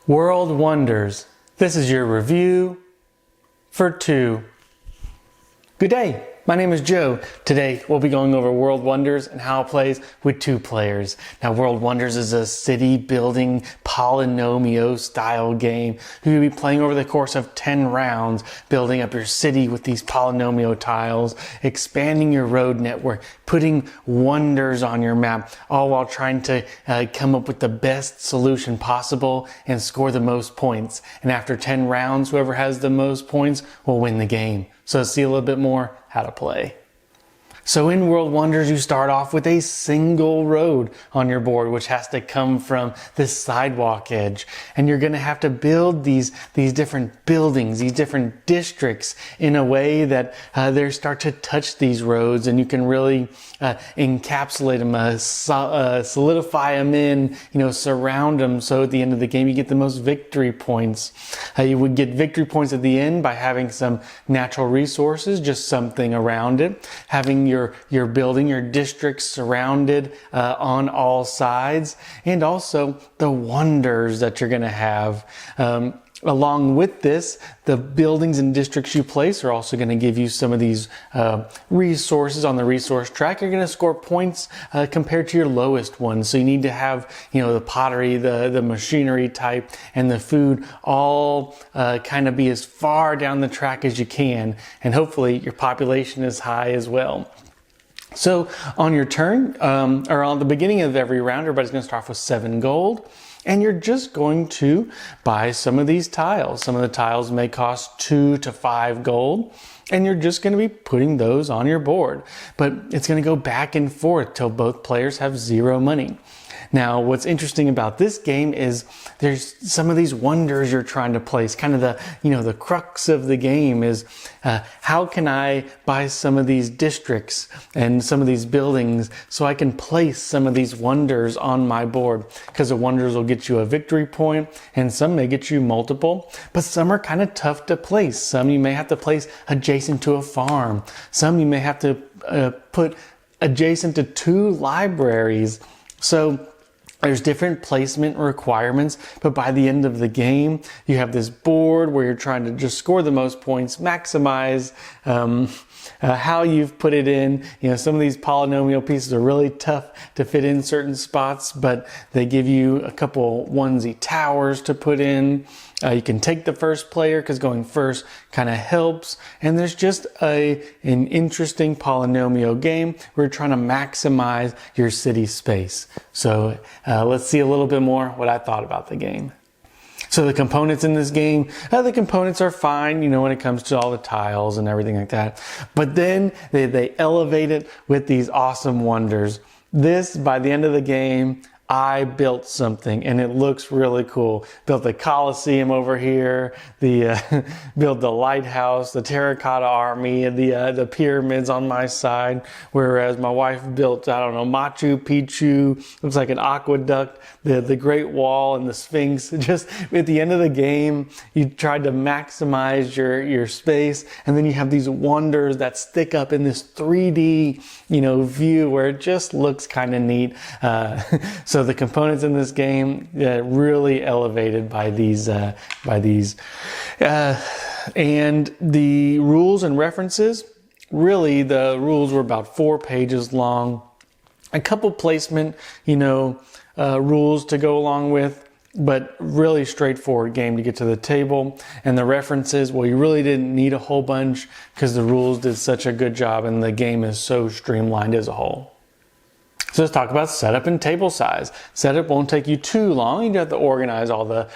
World Wonders. This is your review for 2. Good day. My name is Joe. Today we'll be going over World Wonders and how it plays with 2 players. Now World Wonders is a city building polynomio style game. You'll be playing over the course of 10 rounds, building up your city with these polynomio tiles, expanding your road network, putting wonders on your map, all while trying to come up with the best solution possible and score the most points. And after 10 rounds, whoever has the most points will win the game. So let's see a little bit more how to play. So in World Wonders, you start off with a single road on your board, which has to come from this sidewalk edge. And you're going to have to build these different buildings, these different districts in a way that they start to touch these roads, and you can really encapsulate them, solidify them in, surround them. So at the end of the game, you get the most victory points. You would get victory points at the end by having some natural resources, just something around it, having your building, your district surrounded on all sides, and also the wonders that you're going to have. Along with this, the buildings and districts you place are also going to give you some of these resources on the resource track. You're going to score points compared to your lowest ones. So you need to have, the pottery, the machinery type, and the food all kind of be as far down the track as you can. And hopefully your population is high as well. So on your turn, or on the beginning of every round, everybody's going to start off with 7 gold. And you're just going to buy some of these tiles. Some of the tiles may cost 2 to 5 gold. And you're just going to be putting those on your board. But it's going to go back and forth till both players have 0 money. Now, what's interesting about this game is there's some of these wonders you're trying to place. Kind of the crux of the game is how can I buy some of these districts and some of these buildings so I can place some of these wonders on my board? Because the wonders will get you a victory point, and some may get you multiple, but some are kind of tough to place. Some you may have to place adjacent to a farm. Some you may have to put adjacent to 2 libraries. So there's different placement requirements, but by the end of the game, you have this board where you're trying to just score the most points, maximize how you've put it in. Some of these polynomial pieces are really tough to fit in certain spots, but they give you a couple onesie towers to put in. You can take the first player because going first kind of helps. And there's just an interesting polynomial game where you're trying to maximize your city space. So let's see a little bit more what I thought about the game. So the components in this game, the components are fine, when it comes to all the tiles and everything like that. But then they elevate it with these awesome wonders. This, by the end of the game, I built something and it looks really cool. Built the Colosseum over here, built the lighthouse, the terracotta army, the pyramids on my side. Whereas my wife built, Machu Picchu, looks like an aqueduct, the Great Wall and the Sphinx. Just at the end of the game, you tried to maximize your space, and then you have these wonders that stick up in this 3D, view where it just looks kind of neat. So the components in this game really elevated by these, and the rules and references. Really, the rules were about 4 pages long. A couple placement, rules to go along with, but really straightforward game to get to the table. And the references, well, you really didn't need a whole bunch because the rules did such a good job and the game is so streamlined as a whole. So let's talk about setup and table size. Setup won't take you too long. You have to organize all the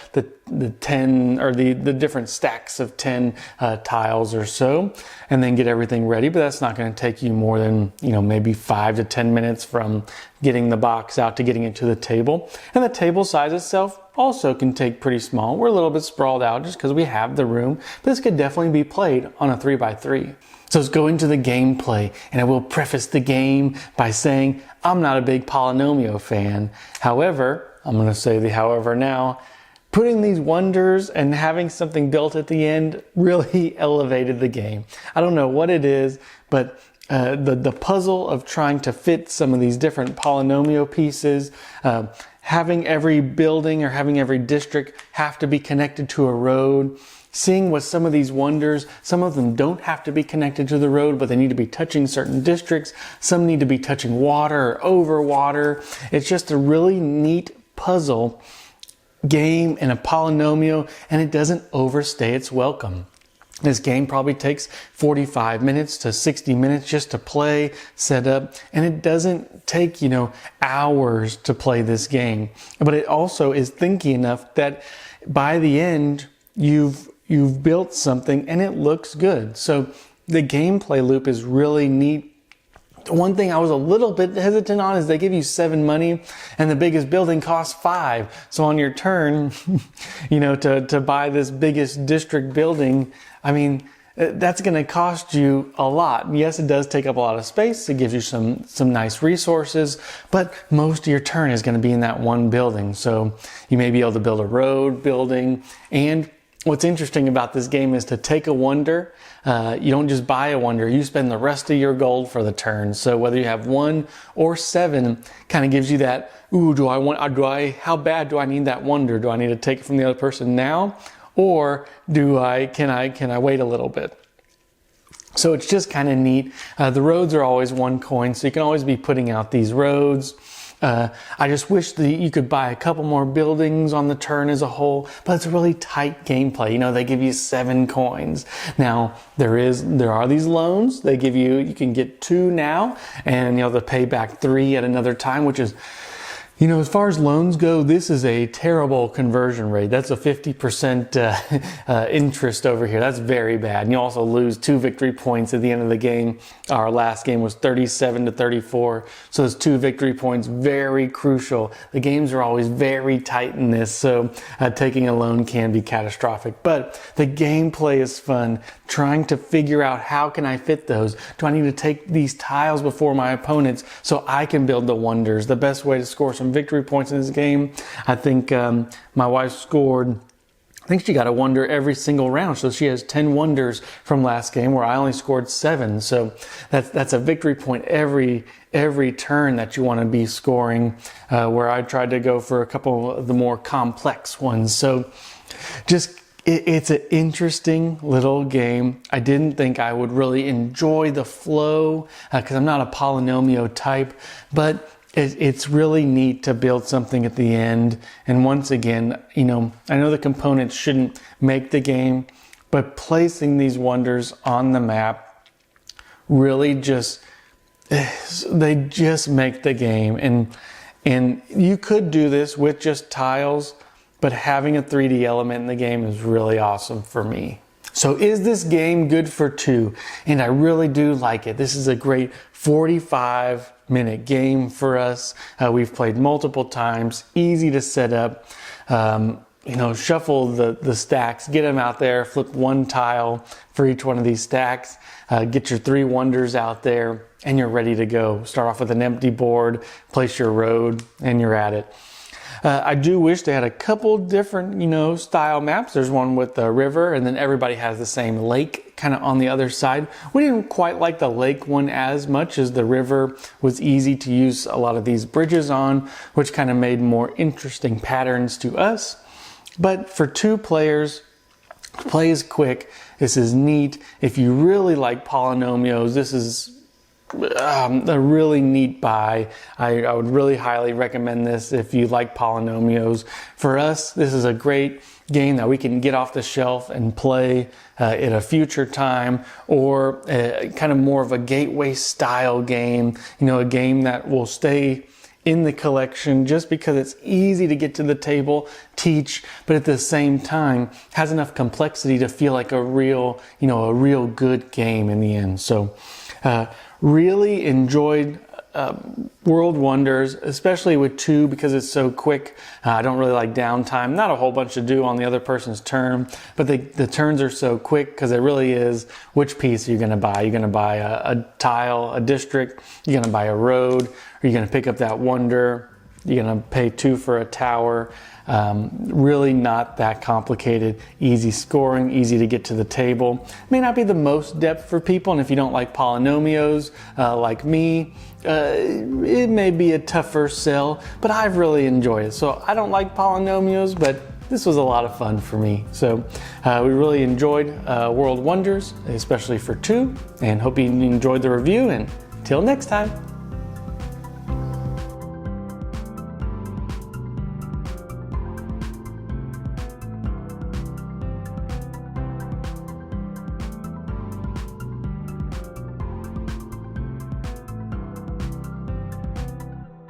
10 or the different stacks of 10 tiles or so, and then get everything ready. But that's not going to take you more than maybe 5 to 10 minutes from getting the box out to getting it to the table. And the table size itself also can take pretty small. We're a little bit sprawled out just because we have the room, but this could definitely be played on a 3x3. So let's go into the gameplay, and I will preface the game by saying I'm not a big polynomial fan. However, I'm going to say the however now, putting these wonders and having something built at the end really elevated the game. I don't know what it is, but the puzzle of trying to fit some of these different polynomial pieces, having every building or having every district have to be connected to a road. Seeing what some of these wonders, some of them don't have to be connected to the road, but they need to be touching certain districts. Some need to be touching water or over water. It's just a really neat puzzle game and a polynomial, and it doesn't overstay its welcome. This game probably takes 45 minutes to 60 minutes just to play, set up, and it doesn't take, hours to play this game. But it also is thinky enough that by the end, you've built something and it looks good. So the gameplay loop is really neat. One thing I was a little bit hesitant on is they give you 7 money and the biggest building costs 5. So on your turn, to buy this biggest district building, that's going to cost you a lot. Yes, it does take up a lot of space. It gives you some nice resources, but most of your turn is going to be in that one building. So you may be able to build a road building. And what's interesting about this game is to take a wonder. You don't just buy a wonder, you spend the rest of your gold for the turn. So whether you have 1 or 7 kind of gives you that, how bad do I need that wonder? Do I need to take it from the other person now? Or can I wait a little bit? So it's just kind of neat. The roads are always 1 coin, so you can always be putting out these roads. I just wish that you could buy a couple more buildings on the turn as a whole, but it's a really tight gameplay. They give you 7 coins. Now, there are these loans. They give you can get 2 now, and they'll pay back 3 at another time, which is, as far as loans go, this is a terrible conversion rate. That's a 50% interest over here. That's very bad. And you also lose 2 victory points at the end of the game. Our last game was 37-34. So those 2 victory points, very crucial. The games are always very tight in this, so taking a loan can be catastrophic. But the gameplay is fun. Trying to figure out how can I fit those? Do I need to take these tiles before my opponents so I can build the wonders? The best way to score some victory points in this game, I think my wife scored, I think she got a wonder every single round. So she has 10 wonders from last game where I only scored 7. So that's a victory point every turn that you want to be scoring, where I tried to go for a couple of the more complex ones. So it's an interesting little game. I didn't think I would really enjoy the flow because I'm not a polynomial type, but it's really neat to build something at the end. And once again, I know the components shouldn't make the game, but placing these wonders on the map really they just make the game. And you could do this with just tiles, but having a 3D element in the game is really awesome for me. So is this game good for 2? And I really do like it. This is a great 45-minute game for us. We've played multiple times, easy to set up. Shuffle the stacks, get them out there, flip 1 tile for each one of these stacks, get your 3 wonders out there, and you're ready to go. Start off with an empty board, place your road, and you're at it. I do wish they had a couple different, style maps. There's one with the river, and then everybody has the same lake kind of on the other side. We didn't quite like the lake one as much, as the river was easy to use a lot of these bridges on, which kind of made more interesting patterns to us. But for 2 players, play is quick. This is neat. If you really like polynomials, this is a really neat buy. I would really highly recommend this if you like polynomials. For us, this is a great game that we can get off the shelf and play at a future time, or kind of more of a gateway style game, a game that will stay in the collection just because it's easy to get to the table, teach, but at the same time has enough complexity to feel like a real good game in the end. So really enjoyed World Wonders, especially with 2 because it's so quick. I don't really like downtime. Not a whole bunch to do on the other person's turn, but the turns are so quick because it really is, which piece are you going to buy? You're going to buy a tile, a district, you're going to buy a road, or you're going to pick up that wonder, you're going to pay 2 for a tower. Really not that complicated, easy scoring, easy to get to the table. May not be the most depth for people, and if you don't like polynomios like me, it may be a tougher sell, but I've really enjoyed it. So I don't like polynomios, but this was a lot of fun for me. So we really enjoyed World Wonders, especially for 2, and hope you enjoyed the review, and till next time.